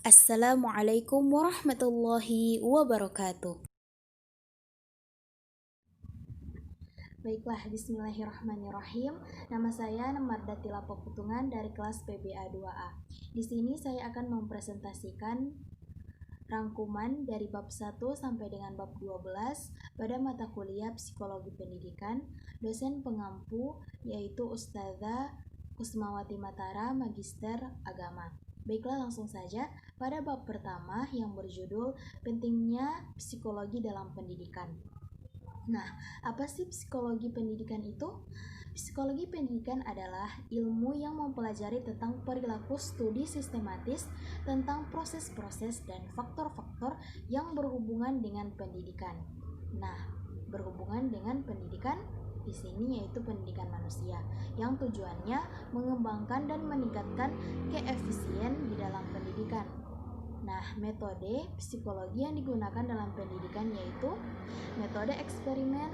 Assalamualaikum warahmatullahi wabarakatuh. Baiklah, bismillahirrahmanirrahim. Nama saya Mardatila Peputungan dari kelas PBA 2A. Di sini saya akan mempresentasikan rangkuman dari bab 1 sampai dengan bab 12 pada mata kuliah Psikologi Pendidikan, dosen pengampu yaitu Ustazah Kusmawati Matara, Magister Agama. Baiklah, langsung saja pada bab pertama yang berjudul Pentingnya Psikologi dalam Pendidikan. Nah, apa sih psikologi pendidikan itu? Psikologi pendidikan adalah ilmu yang mempelajari tentang perilaku studi sistematis tentang proses-proses dan faktor-faktor yang berhubungan dengan pendidikan. Nah, berhubungan dengan pendidikan di sini yaitu pendidikan manusia yang tujuannya mengembangkan dan meningkatkan keefisien di dalam pendidikan. Nah, metode psikologi yang digunakan dalam pendidikan yaitu metode eksperimen,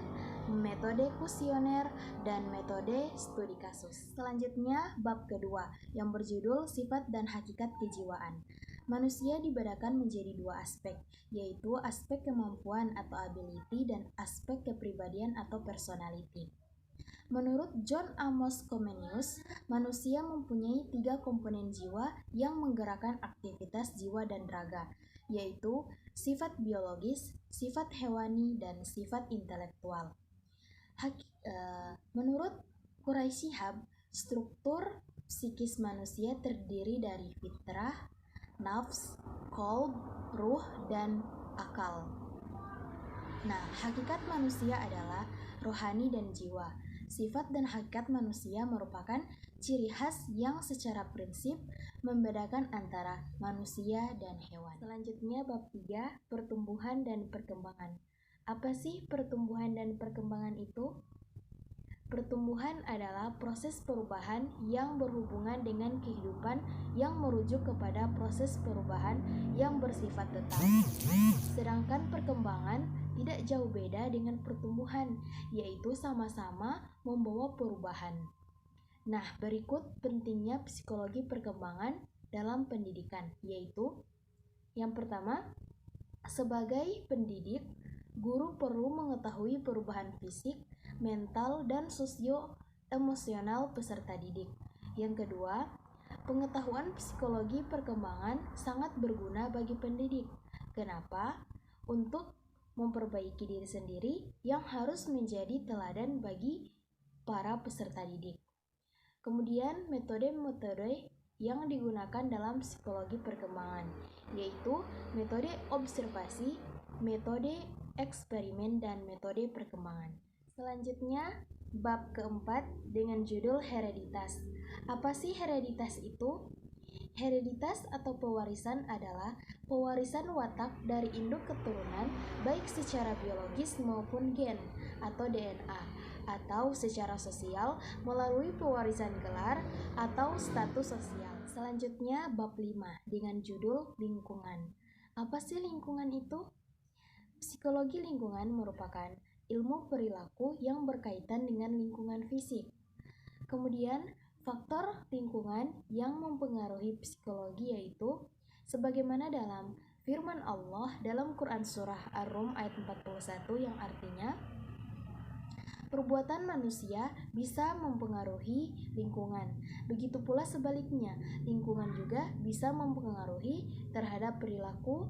metode kuesioner, dan metode studi kasus. Selanjutnya, bab kedua yang berjudul Sifat dan Hakikat Kejiwaan. Manusia dibedakan menjadi dua aspek, yaitu aspek kemampuan atau ability dan aspek kepribadian atau personality. Menurut John Amos Comenius, manusia mempunyai 3 komponen jiwa yang menggerakkan aktivitas jiwa dan raga, yaitu sifat biologis, sifat hewani, dan sifat intelektual. Menurut Quraish Shihab, struktur psikis manusia terdiri dari fitrah, nafs, qalb, ruh, dan akal. Nah, hakikat manusia adalah rohani dan jiwa. Sifat dan hakikat manusia merupakan ciri khas yang secara prinsip membedakan antara manusia dan hewan. Selanjutnya bab 3, pertumbuhan dan perkembangan. Apa sih pertumbuhan dan perkembangan itu? Pertumbuhan adalah proses perubahan yang berhubungan dengan kehidupan yang merujuk kepada proses perubahan yang bersifat tetap. Sedangkan perkembangan tidak jauh beda dengan pertumbuhan, yaitu sama-sama membawa perubahan. Nah, berikut pentingnya psikologi perkembangan dalam pendidikan, yaitu yang pertama, sebagai pendidik, guru perlu mengetahui perubahan fisik, mental, dan sosio-emosional peserta didik. Yang kedua, pengetahuan psikologi perkembangan sangat berguna bagi pendidik. Kenapa? Untuk memperbaiki diri sendiri yang harus menjadi teladan bagi para peserta didik. Kemudian metode-metode yang digunakan dalam psikologi perkembangan, yaitu metode observasi, metode eksperimen, dan metode perkembangan. Selanjutnya, bab keempat dengan judul hereditas. Apa sih hereditas itu? Hereditas atau pewarisan adalah pewarisan watak dari induk keturunan baik secara biologis maupun gen atau DNA, atau secara sosial melalui pewarisan gelar atau status sosial. Selanjutnya bab 5 dengan judul lingkungan. Apa sih lingkungan itu? Psikologi lingkungan merupakan ilmu perilaku yang berkaitan dengan lingkungan fisik. Kemudian faktor lingkungan yang mempengaruhi psikologi yaitu sebagaimana dalam firman Allah dalam Quran Surah Ar-Rum ayat 41 yang artinya perbuatan manusia bisa mempengaruhi lingkungan. Begitu pula sebaliknya, lingkungan juga bisa mempengaruhi terhadap perilaku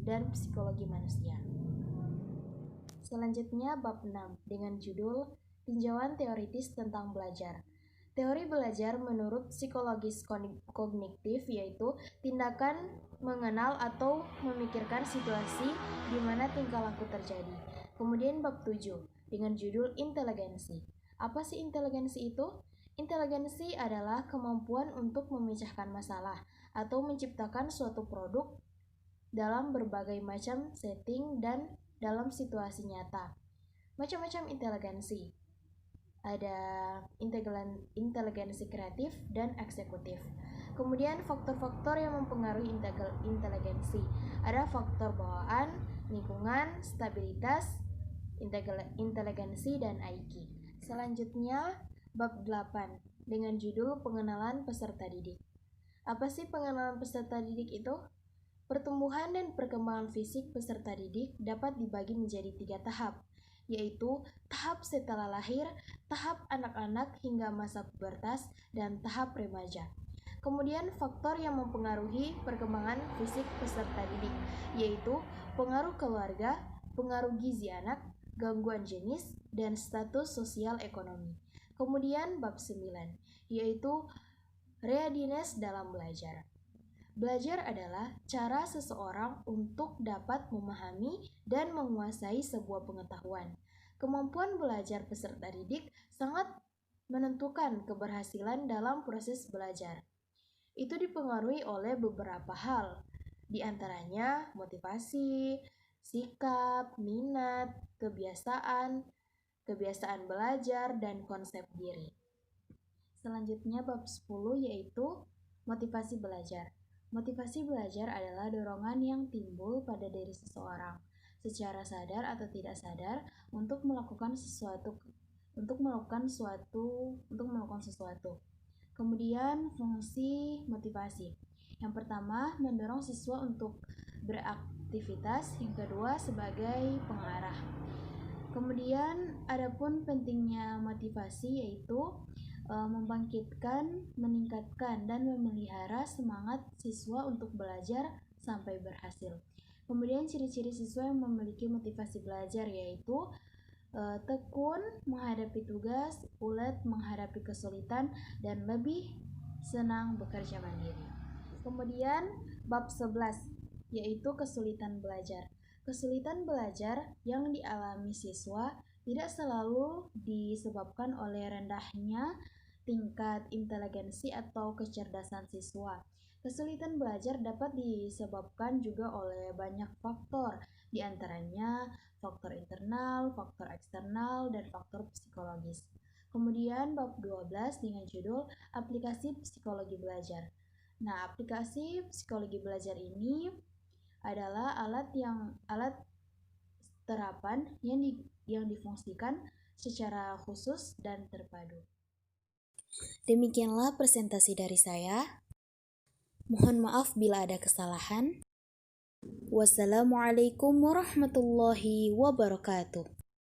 dan psikologi manusia. Selanjutnya bab 6 dengan judul tinjauan teoritis tentang belajar. Teori belajar menurut psikologis kognitif yaitu tindakan mengenal atau memikirkan situasi di mana tingkah laku terjadi. Kemudian bab 7 dengan judul inteligensi. Apa sih inteligensi itu? Inteligensi adalah kemampuan untuk memecahkan masalah atau menciptakan suatu produk dalam berbagai macam setting dan dalam situasi nyata. Macam-macam inteligensi. Ada inteligensi kreatif dan eksekutif. Kemudian faktor-faktor yang mempengaruhi inteligensi. Ada faktor bawaan, lingkungan, stabilitas, inteligensi, dan IQ. Selanjutnya bab 8 dengan judul pengenalan peserta didik. Apa sih pengenalan peserta didik itu? Pertumbuhan dan perkembangan fisik peserta didik dapat dibagi menjadi 3 tahap, yaitu tahap setelah lahir, tahap anak-anak hingga masa pubertas, dan tahap remaja. Kemudian faktor yang mempengaruhi perkembangan fisik peserta didik, yaitu pengaruh keluarga, pengaruh gizi anak, gangguan jenis, dan status sosial ekonomi. Kemudian bab 9, yaitu readiness dalam belajar. Belajar adalah cara seseorang untuk dapat memahami dan menguasai sebuah pengetahuan. Kemampuan belajar peserta didik sangat menentukan keberhasilan dalam proses belajar. Itu dipengaruhi oleh beberapa hal, di antaranya motivasi, sikap, minat, kebiasaan belajar, dan konsep diri. Selanjutnya bab 10 yaitu motivasi belajar. Motivasi belajar adalah dorongan yang timbul pada diri seseorang secara sadar atau tidak sadar untuk melakukan sesuatu. Kemudian fungsi motivasi. Yang pertama, mendorong siswa untuk beraktivitas, yang kedua sebagai pengarah. Kemudian adapun pentingnya motivasi yaitu membangkitkan, meningkatkan, dan memelihara semangat siswa untuk belajar sampai berhasil. Kemudian ciri-ciri siswa yang memiliki motivasi belajar yaitu tekun menghadapi tugas, ulet menghadapi kesulitan, dan lebih senang bekerja mandiri. Kemudian bab 11 yaitu kesulitan belajar. Kesulitan belajar yang dialami siswa tidak selalu disebabkan oleh rendahnya tingkat inteligensi atau kecerdasan siswa. Kesulitan belajar dapat disebabkan juga oleh banyak faktor, di antaranya faktor internal, faktor eksternal, dan faktor psikologis. Kemudian bab 12 dengan judul aplikasi psikologi belajar. Nah, aplikasi psikologi belajar ini adalah alat terapan yang difungsikan secara khusus dan terpadu. Demikianlah presentasi dari saya. Mohon maaf bila ada kesalahan. Wassalamualaikum warahmatullahi wabarakatuh.